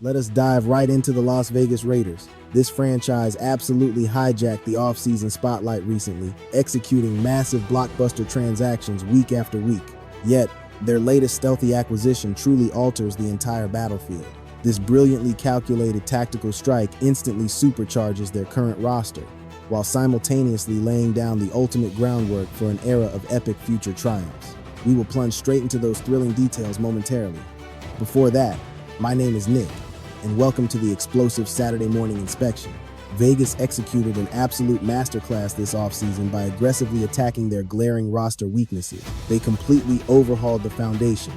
Let us dive right into the Las Vegas Raiders. This franchise absolutely hijacked the offseason spotlight recently, executing massive blockbuster transactions week after week. Yet, their latest stealthy acquisition truly alters the entire battlefield. This brilliantly calculated tactical strike instantly supercharges their current roster, while simultaneously laying down the ultimate groundwork for an era of epic future triumphs. We will plunge straight into those thrilling details momentarily. Before that, my name is Nick, and welcome to the explosive Saturday morning inspection. Vegas executed an absolute masterclass this offseason by aggressively attacking their glaring roster weaknesses. They completely overhauled the foundation,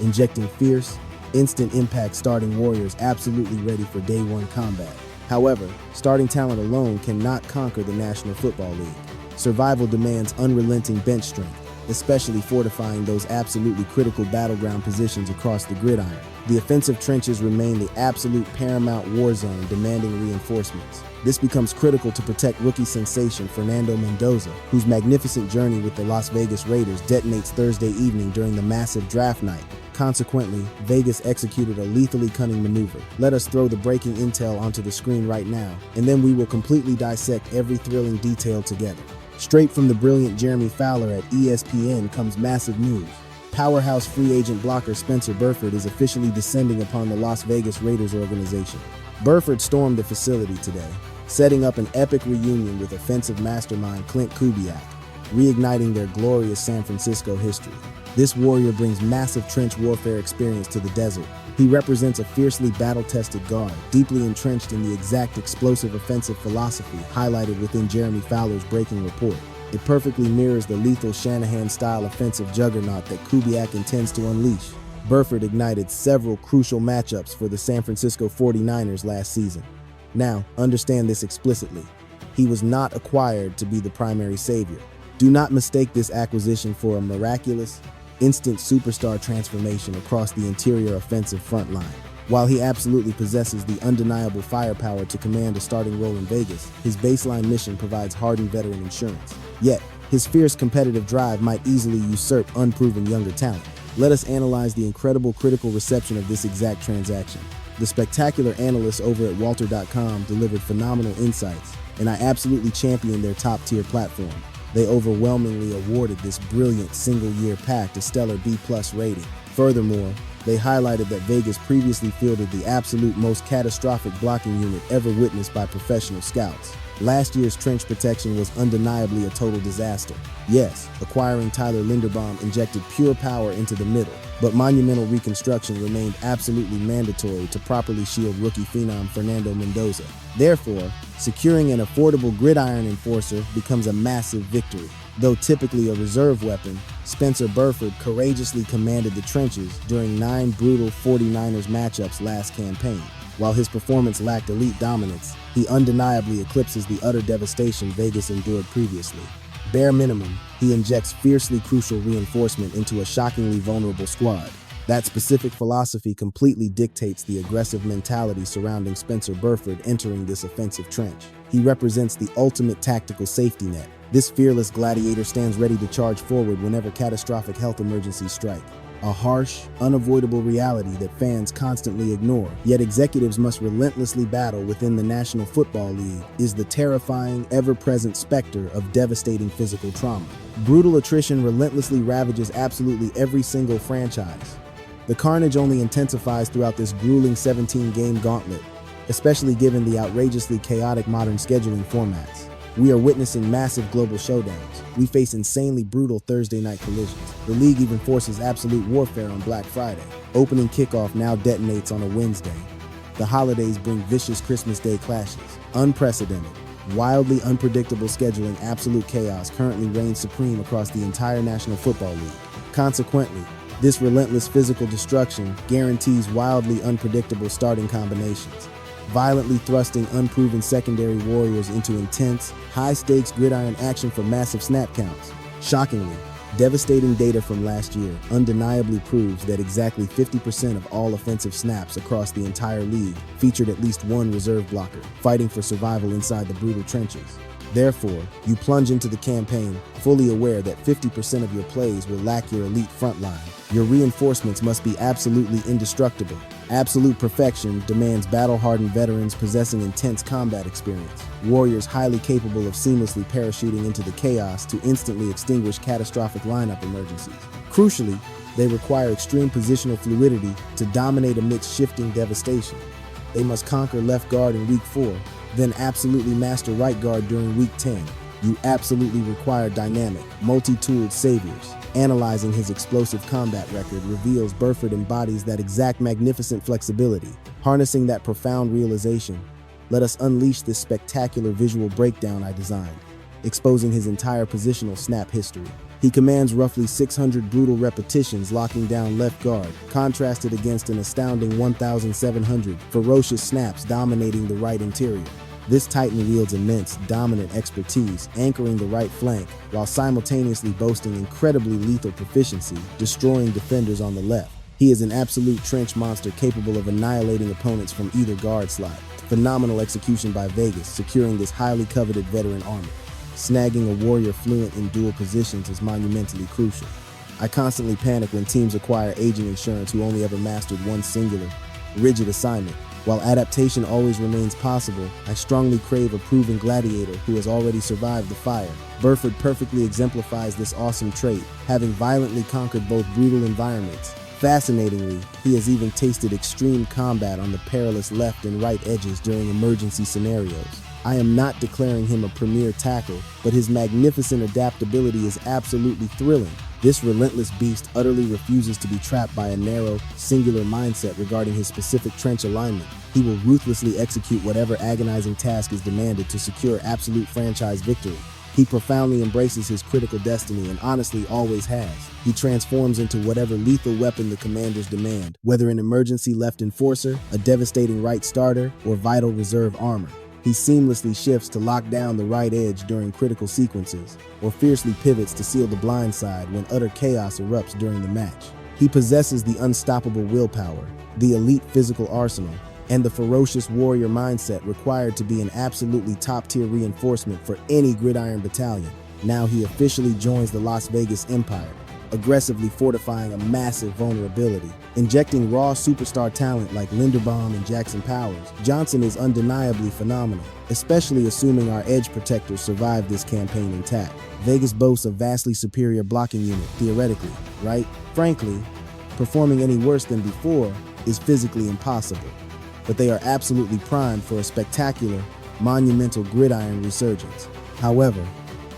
injecting fierce, instant impact starting warriors absolutely ready for day one combat. However, starting talent alone cannot conquer the National Football League. Survival demands unrelenting bench strength, especially fortifying those absolutely critical battleground positions across the gridiron. The offensive trenches remain the absolute paramount war zone, demanding reinforcements. This becomes critical to protect rookie sensation Fernando Mendoza, whose magnificent journey with the Las Vegas Raiders detonates Thursday evening during the massive draft night. Consequently, Vegas executed a lethally cunning maneuver. Let us throw the breaking intel onto the screen right now, and then we will completely dissect every thrilling detail together. Straight from the brilliant Jeremy Fowler at ESPN comes massive news. Powerhouse free agent blocker Spencer Burford is officially descending upon the Las Vegas Raiders organization. Burford stormed the facility today, setting up an epic reunion with offensive mastermind Clint Kubiak, reigniting their glorious San Francisco history. This warrior brings massive trench warfare experience to the desert. He represents a fiercely battle-tested guard, deeply entrenched in the exact explosive offensive philosophy highlighted within Jeremy Fowler's breaking report. It perfectly mirrors the lethal Shanahan-style offensive juggernaut that Kubiak intends to unleash. Berford ignited several crucial matchups for the San Francisco 49ers last season. Now, understand this explicitly. He was not acquired to be the primary savior. Do not mistake this acquisition for a miraculous, instant superstar transformation across the interior offensive front line. While he absolutely possesses the undeniable firepower to command a starting role in Vegas, his baseline mission provides hardened veteran insurance. Yet, his fierce competitive drive might easily usurp unproven younger talent. Let us analyze the incredible critical reception of this exact transaction. The spectacular analysts over at Walter.com delivered phenomenal insights, and I absolutely champion their top-tier platform. They overwhelmingly awarded this brilliant single-year pact a stellar B+ rating. Furthermore, they highlighted that Vegas previously fielded the absolute most catastrophic blocking unit ever witnessed by professional scouts. Last year's trench protection was undeniably a total disaster. Yes, acquiring Tyler Linderbaum injected pure power into the middle, but monumental reconstruction remained absolutely mandatory to properly shield rookie phenom Fernando Mendoza. Therefore, securing an affordable gridiron enforcer becomes a massive victory. Though typically a reserve weapon, Spencer Burford courageously commanded the trenches during 9 brutal 49ers matchups last campaign. While his performance lacked elite dominance, he undeniably eclipses the utter devastation Vegas endured previously. Bare minimum, he injects fiercely crucial reinforcement into a shockingly vulnerable squad. That specific philosophy completely dictates the aggressive mentality surrounding Spencer Burford entering this offensive trench. He represents the ultimate tactical safety net. This fearless gladiator stands ready to charge forward whenever catastrophic health emergencies strike. A harsh, unavoidable reality that fans constantly ignore, yet executives must relentlessly battle within the National Football League, is the terrifying, ever-present specter of devastating physical trauma. Brutal attrition relentlessly ravages absolutely every single franchise. The carnage only intensifies throughout this grueling 17-game gauntlet, especially given the outrageously chaotic modern scheduling formats. We are witnessing massive global showdowns. We face insanely brutal Thursday night collisions. The league even forces absolute warfare on Black Friday. Opening kickoff now detonates on a Wednesday. The holidays bring vicious Christmas Day clashes. Unprecedented, wildly unpredictable scheduling absolute chaos currently reigns supreme across the entire National Football League. Consequently, this relentless physical destruction guarantees wildly unpredictable starting combinations, violently thrusting unproven secondary warriors into intense, high-stakes gridiron action for massive snap counts. Shockingly, devastating data from last year undeniably proves that exactly 50% of all offensive snaps across the entire league featured at least one reserve blocker, fighting for survival inside the brutal trenches. Therefore, you plunge into the campaign fully aware that 50% of your plays will lack your elite front line. Your reinforcements must be absolutely indestructible, Absolute perfection demands battle-hardened veterans possessing intense combat experience, warriors highly capable of seamlessly parachuting into the chaos to instantly extinguish catastrophic lineup emergencies. Crucially, they require extreme positional fluidity to dominate amidst shifting devastation. They must conquer left guard in week 4, then absolutely master right guard during week 10. You absolutely require dynamic, multi-tooled saviors. Analyzing his explosive combat record reveals Berford embodies that exact magnificent flexibility. Harnessing that profound realization, let us unleash this spectacular visual breakdown I designed, exposing his entire positional snap history. He commands roughly 600 brutal repetitions locking down left guard, contrasted against an astounding 1,700 ferocious snaps dominating the right interior. This Titan wields immense, dominant expertise, anchoring the right flank, while simultaneously boasting incredibly lethal proficiency, destroying defenders on the left. He is an absolute trench monster capable of annihilating opponents from either guard slot. Phenomenal execution by Vegas, securing this highly coveted veteran armor. Snagging a warrior fluent in dual positions is monumentally crucial. I constantly panic when teams acquire aging insurance who only ever mastered one singular, rigid assignment. While adaptation always remains possible, I strongly crave a proven gladiator who has already survived the fire. Burford perfectly exemplifies this awesome trait, having violently conquered both brutal environments. Fascinatingly, he has even tasted extreme combat on the perilous left and right edges during emergency scenarios. I am not declaring him a premier tackle, but his magnificent adaptability is absolutely thrilling. This relentless beast utterly refuses to be trapped by a narrow, singular mindset regarding his specific trench alignment. He will ruthlessly execute whatever agonizing task is demanded to secure absolute franchise victory. He profoundly embraces his critical destiny and honestly always has. He transforms into whatever lethal weapon the commanders demand, whether an emergency left enforcer, a devastating right starter, or vital reserve armor. He seamlessly shifts to lock down the right edge during critical sequences, or fiercely pivots to seal the blind side when utter chaos erupts during the match. He possesses the unstoppable willpower, the elite physical arsenal, and the ferocious warrior mindset required to be an absolutely top-tier reinforcement for any gridiron battalion. Now he officially joins the Las Vegas Empire, aggressively fortifying a massive vulnerability. Injecting raw superstar talent like Linderbaum and Jackson Powers, Johnson is undeniably phenomenal, especially assuming our edge protectors survive this campaign intact. Vegas boasts a vastly superior blocking unit, theoretically, right? Frankly, performing any worse than before is physically impossible, but they are absolutely primed for a spectacular, monumental gridiron resurgence. However,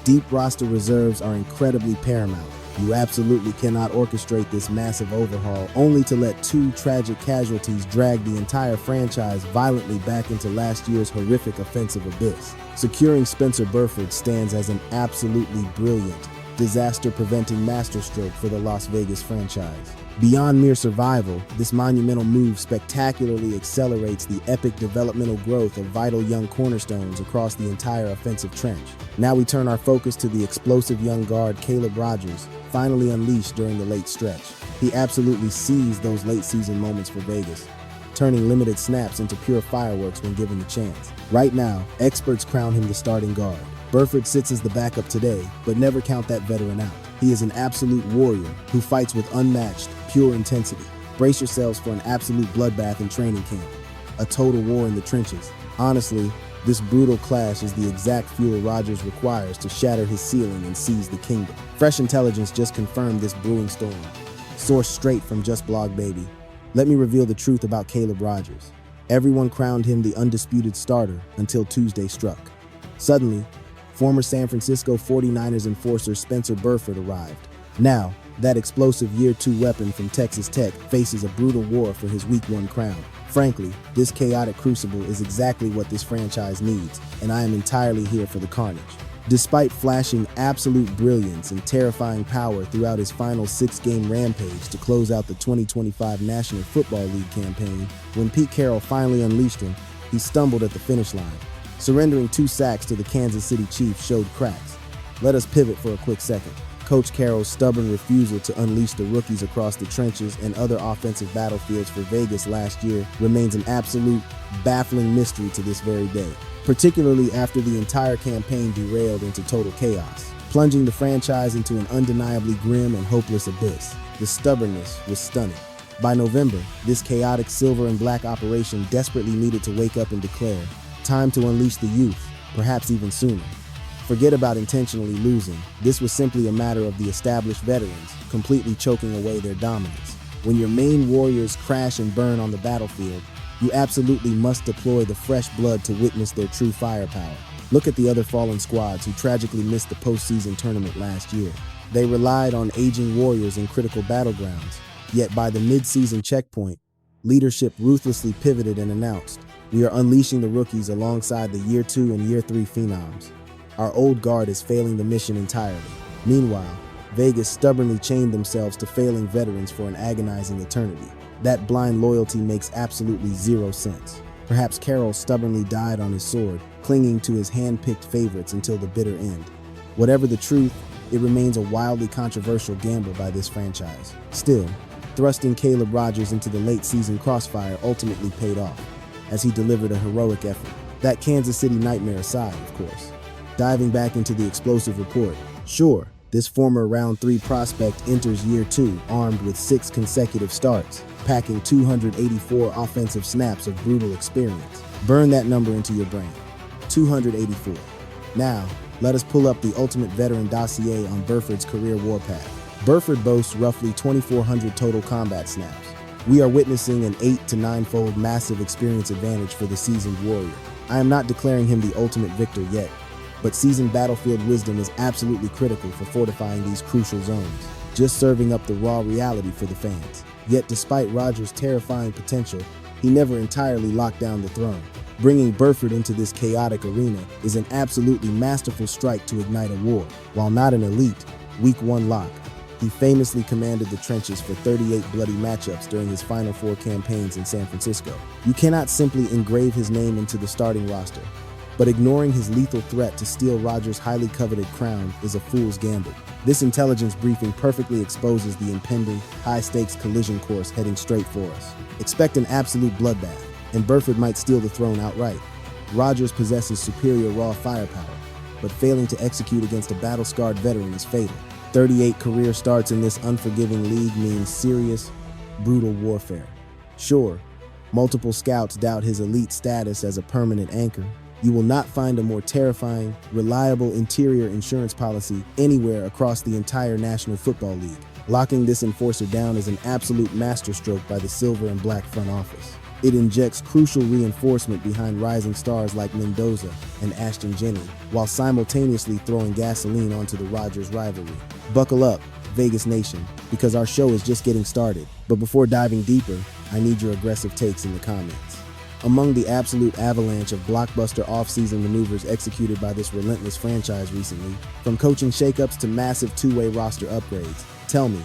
deep roster reserves are incredibly paramount. You absolutely cannot orchestrate this massive overhaul only to let 2 tragic casualties drag the entire franchise violently back into last year's horrific offensive abyss. Securing Spencer Burford stands as an absolutely brilliant, disaster-preventing masterstroke for the Las Vegas franchise. Beyond mere survival, this monumental move spectacularly accelerates the epic developmental growth of vital young cornerstones across the entire offensive trench. Now we turn our focus to the explosive young guard Caleb Rogers, finally unleashed during the late stretch. He absolutely seized those late-season moments for Vegas, turning limited snaps into pure fireworks when given the chance. Right now, experts crown him the starting guard. Burford sits as the backup today, but never count that veteran out. He is an absolute warrior who fights with unmatched, pure intensity. Brace yourselves for an absolute bloodbath in training camp, a total war in the trenches. Honestly, this brutal clash is the exact fuel Rogers requires to shatter his ceiling and seize the kingdom. Fresh intelligence just confirmed this brewing storm. Sourced straight from Just Blog Baby. Let me reveal the truth about Caleb Rogers. Everyone crowned him the undisputed starter until Tuesday struck. Suddenly, former San Francisco 49ers enforcer Spencer Burford arrived. Now, that explosive Year 2 weapon from Texas Tech faces a brutal war for his Week 1 crown. Frankly, this chaotic crucible is exactly what this franchise needs, and I am entirely here for the carnage. Despite flashing absolute brilliance and terrifying power throughout his final 6-game rampage to close out the 2025 National Football League campaign, when Pete Carroll finally unleashed him, he stumbled at the finish line. Surrendering 2 sacks to the Kansas City Chiefs showed cracks. Let us pivot for a quick second. Coach Carroll's stubborn refusal to unleash the rookies across the trenches and other offensive battlefields for Vegas last year remains an absolute, baffling mystery to this very day, particularly after the entire campaign derailed into total chaos, plunging the franchise into an undeniably grim and hopeless abyss. The stubbornness was stunning. By November, this chaotic silver and black operation desperately needed to wake up and declare, time to unleash the youth, perhaps even sooner. Forget about intentionally losing. This was simply a matter of the established veterans completely choking away their dominance. When your main warriors crash and burn on the battlefield, you absolutely must deploy the fresh blood to witness their true firepower. Look at the other fallen squads who tragically missed the postseason tournament last year. They relied on aging warriors in critical battlegrounds. Yet by the mid-season checkpoint, leadership ruthlessly pivoted and announced, "We are unleashing the rookies alongside the Year 2 and Year 3 phenoms. Our old guard is failing the mission entirely." Meanwhile, Vegas stubbornly chained themselves to failing veterans for an agonizing eternity. That blind loyalty makes absolutely zero sense. Perhaps Carroll stubbornly died on his sword, clinging to his hand-picked favorites until the bitter end. Whatever the truth, it remains a wildly controversial gamble by this franchise. Still, thrusting Caleb Rogers into the late-season crossfire ultimately paid off, as he delivered a heroic effort. That Kansas City nightmare aside, of course. Diving back into the explosive report, sure, this former round 3 prospect enters year 2 armed with 6 consecutive starts, packing 284 offensive snaps of brutal experience. Burn that number into your brain. 284. Now, let us pull up the ultimate veteran dossier on Burford's career warpath. Berford boasts roughly 2,400 total combat snaps. We are witnessing an 8 to 9-fold massive experience advantage for the seasoned warrior. I am not declaring him the ultimate victor yet, but seasoned battlefield wisdom is absolutely critical for fortifying these crucial zones, just serving up the raw reality for the fans. Yet despite Rogers' terrifying potential, he never entirely locked down the throne. Bringing Berford into this chaotic arena is an absolutely masterful strike to ignite a war. While not an elite, Week 1 lock, he famously commanded the trenches for 38 bloody matchups during his final 4 campaigns in San Francisco. You cannot simply engrave his name into the starting roster, but ignoring his lethal threat to steal Rogers' highly coveted crown is a fool's gamble. This intelligence briefing perfectly exposes the impending, high-stakes collision course heading straight for us. Expect an absolute bloodbath, and Berford might steal the throne outright. Rogers possesses superior raw firepower, but failing to execute against a battle-scarred veteran is fatal. 38 career starts in this unforgiving league means serious, brutal warfare. Sure, multiple scouts doubt his elite status as a permanent anchor. You will not find a more terrifying, reliable interior insurance policy anywhere across the entire National Football League. Locking this enforcer down is an absolute masterstroke by the silver and black front office. It injects crucial reinforcement behind rising stars like Mendoza and Ashton Jennings, while simultaneously throwing gasoline onto the Rogers rivalry. Buckle up, Vegas Nation, because our show is just getting started. But before diving deeper, I need your aggressive takes in the comments. Among the absolute avalanche of blockbuster offseason maneuvers executed by this relentless franchise recently, from coaching shakeups to massive two-way roster upgrades, tell me,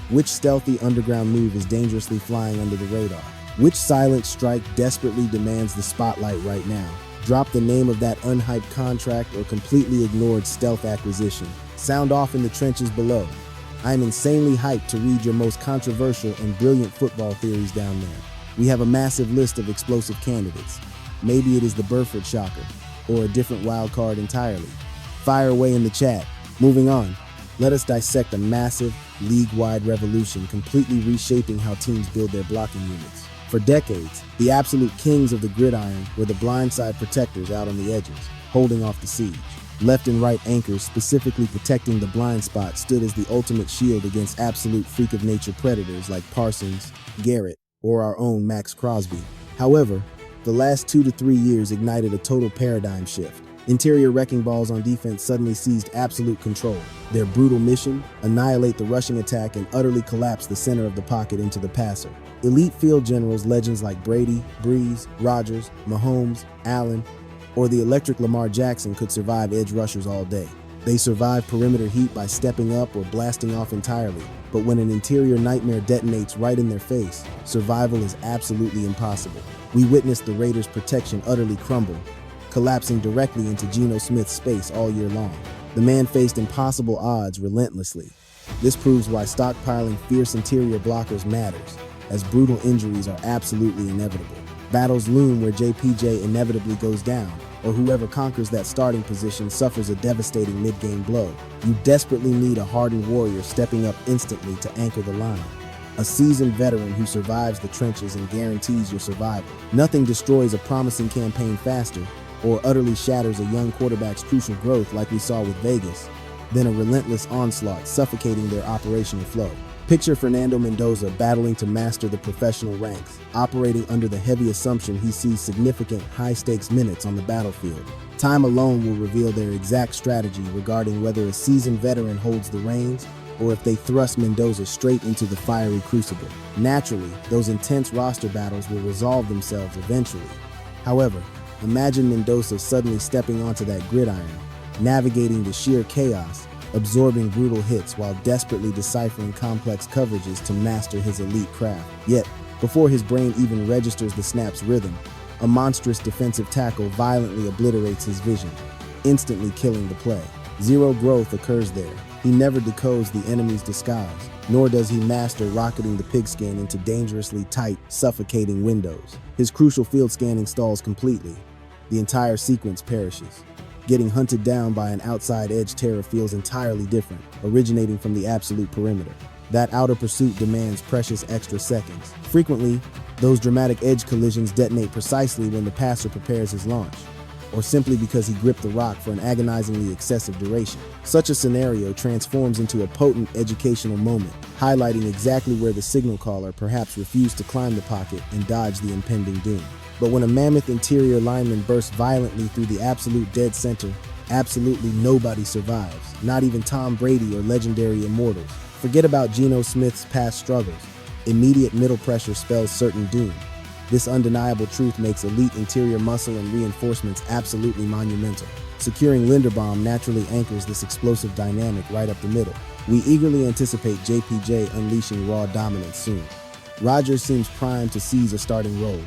which stealthy underground move is dangerously flying under the radar? Which silent strike desperately demands the spotlight right now? Drop the name of that unhyped contract or completely ignored stealth acquisition. Sound off in the trenches below. I am insanely hyped to read your most controversial and brilliant football theories down there. We have a massive list of explosive candidates. Maybe it is the Berford shocker, or a different wild card entirely. Fire away in the chat. Moving on, let us dissect a massive, league-wide revolution completely reshaping how teams build their blocking units. For decades, the absolute kings of the gridiron were the blindside protectors out on the edges, holding off the siege. Left and right anchors specifically protecting the blind spot stood as the ultimate shield against absolute freak-of-nature predators like Parsons, Garrett, or our own Max Crosby. However, the last 2 to 3 years ignited a total paradigm shift. Interior wrecking balls on defense suddenly seized absolute control. Their brutal mission, annihilate the rushing attack and utterly collapse the center of the pocket into the passer. Elite field generals, legends like Brady, Breeze, Rodgers, Mahomes, Allen, or the electric Lamar Jackson could survive edge rushers all day. They survive perimeter heat by stepping up or blasting off entirely. But when an interior nightmare detonates right in their face, survival is absolutely impossible. We witnessed the Raiders' protection utterly crumble, collapsing directly into Geno Smith's space all year long. The man faced impossible odds relentlessly. This proves why stockpiling fierce interior blockers matters, as brutal injuries are absolutely inevitable. Battles loom where JPJ inevitably goes down, or whoever conquers that starting position suffers a devastating mid-game blow. You desperately need a hardened warrior stepping up instantly to anchor the line. a seasoned veteran who survives the trenches and guarantees your survival. Nothing destroys a promising campaign faster or utterly shatters a young quarterback's crucial growth like we saw with Vegas than a relentless onslaught suffocating their operational flow. Picture Fernando Mendoza battling to master the professional ranks, operating under the heavy assumption he sees significant high-stakes minutes on the battlefield. Time alone will reveal their exact strategy regarding whether a seasoned veteran holds the reins or if they thrust Mendoza straight into the fiery crucible. Naturally, those intense roster battles will resolve themselves eventually. However, imagine Mendoza suddenly stepping onto that gridiron, navigating the sheer chaos, absorbing brutal hits while desperately deciphering complex coverages to master his elite craft. Yet, before his brain even registers the snap's rhythm, a monstrous defensive tackle violently obliterates his vision, instantly killing the play. Zero growth occurs there. He never decodes the enemy's disguise, nor does he master rocketing the pigskin into dangerously tight, suffocating windows. His crucial field scanning stalls completely. The entire sequence perishes. Getting hunted down by an outside edge terror feels entirely different, originating from the absolute perimeter. That outer pursuit demands precious extra seconds. Frequently, those dramatic edge collisions detonate precisely when the passer prepares his launch, or simply because he gripped the rock for an agonizingly excessive duration. Such a scenario transforms into a potent educational moment, highlighting exactly where the signal caller perhaps refused to climb the pocket and dodge the impending doom. But when a mammoth interior lineman bursts violently through the absolute dead center, absolutely nobody survives, not even Tom Brady or legendary immortals. Forget about Geno Smith's past struggles. Immediate middle pressure spells certain doom. This undeniable truth makes elite interior muscle and reinforcements absolutely monumental. Securing Linderbaum naturally anchors this explosive dynamic right up the middle. We eagerly anticipate JPJ unleashing raw dominance soon. Rogers seems primed to seize a starting role,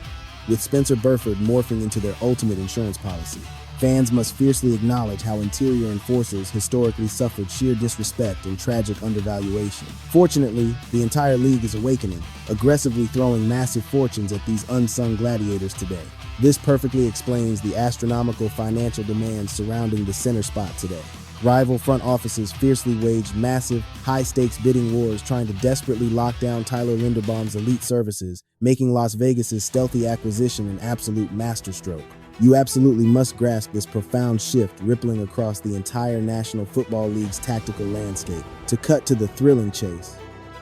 with Spencer Burford morphing into their ultimate insurance policy. Fans must fiercely acknowledge how interior enforcers historically suffered sheer disrespect and tragic undervaluation. Fortunately, the entire league is awakening, aggressively throwing massive fortunes at these unsung gladiators today. This perfectly explains the astronomical financial demands surrounding the center spot today. Rival front offices fiercely waged massive, high-stakes bidding wars trying to desperately lock down Tyler Linderbaum's elite services, making Las Vegas's stealthy acquisition an absolute masterstroke. You absolutely must grasp this profound shift rippling across the entire National Football League's tactical landscape. To cut to the thrilling chase,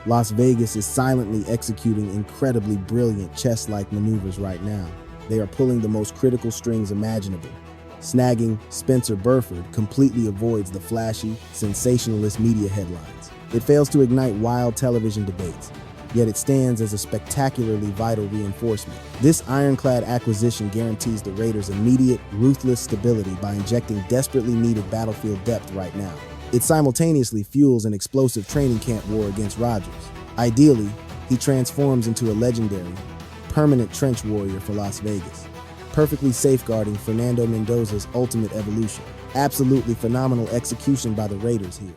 Las Vegas is silently executing incredibly brilliant chess-like maneuvers right now. They are pulling the most critical strings imaginable. Snagging Spencer Burford completely avoids the flashy, sensationalist media headlines. It fails to ignite wild television debates, yet it stands as a spectacularly vital reinforcement. This ironclad acquisition guarantees the Raiders immediate, ruthless stability by injecting desperately needed battlefield depth right now. It simultaneously fuels an explosive training camp war against Rodgers. Ideally, he transforms into a legendary, permanent trench warrior for Las Vegas, perfectly safeguarding Fernando Mendoza's ultimate evolution. Absolutely phenomenal execution by the Raiders here.